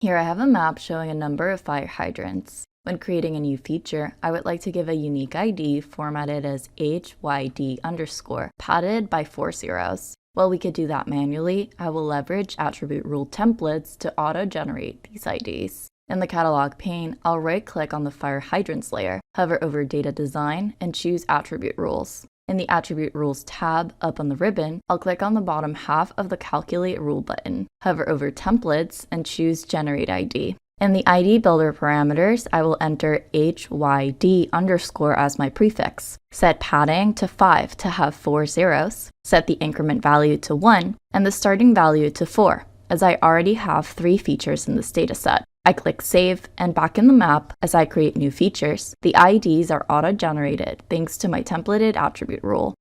Here I have a map showing a number of fire hydrants. When creating a new feature, I would like to give a unique ID formatted as HYD_, padded by 4 zeros. While we could do that manually, I will leverage attribute rule templates to auto-generate these IDs. In the catalog pane, I'll right-click on the fire hydrants layer, hover over Data Design, and choose Attribute Rules. In the Attribute Rules tab up on the ribbon, I'll click on the bottom half of the Calculate Rule button, hover over Templates, and choose Generate ID. In the ID Builder parameters, I will enter HYD_ as my prefix, set padding to 5 to have 4 zeros, set the increment value to 1, and the starting value to 4, as I already have 3 features in this dataset. I click Save, and back in the map, as I create new features, the IDs are auto-generated thanks to my templated attribute rule.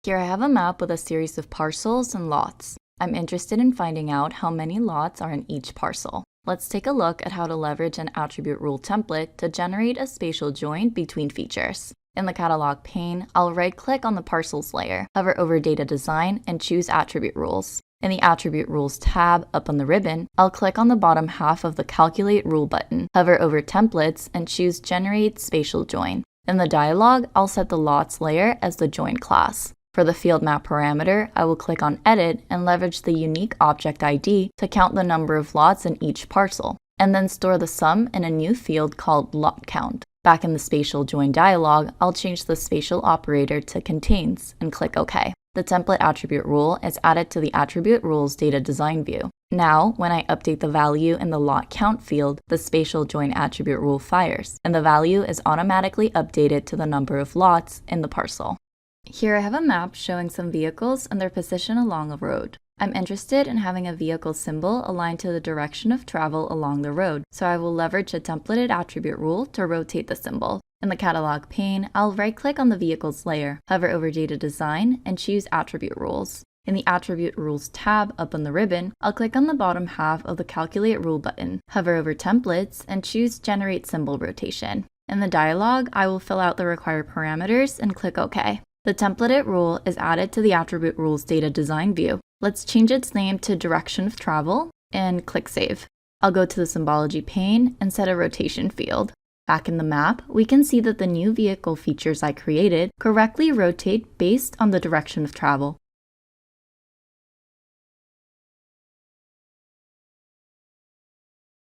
Here I have a map with a series of parcels and lots. I'm interested in finding out how many lots are in each parcel. Let's take a look at how to leverage an attribute rule template to generate a spatial join between features. In the catalog pane, I'll right-click on the parcels layer, hover over Data Design, and choose Attribute Rules. In the Attribute Rules tab up on the ribbon, I'll click on the bottom half of the Calculate Rule button, hover over Templates, and choose Generate Spatial Join. In the dialog, I'll set the Lots layer as the join class. For the field map parameter, I will click on Edit and leverage the unique object ID to count the number of lots in each parcel, and then store the sum in a new field called Lot Count. Back in the Spatial Join dialog, I'll change the spatial operator to Contains and click OK. The template attribute rule is added to the Attribute Rules Data Design view. Now, when I update the value in the Lot Count field, the Spatial Join attribute rule fires, and the value is automatically updated to the number of lots in the parcel. Here I have a map showing some vehicles and their position along a road. I'm interested in having a vehicle symbol aligned to the direction of travel along the road, so I will leverage a templated attribute rule to rotate the symbol. In the catalog pane, I'll right-click on the vehicles layer, hover over Data Design, and choose Attribute Rules. In the Attribute Rules tab up on the ribbon, I'll click on the bottom half of the Calculate Rule button, hover over Templates, and choose Generate Symbol Rotation. In the dialog, I will fill out the required parameters and click OK. The templated rule is added to the Attribute Rules Data Design view. Let's change its name to Direction of Travel and click Save. I'll go to the Symbology pane and set a rotation field. Back in the map, we can see that the new vehicle features I created correctly rotate based on the direction of travel.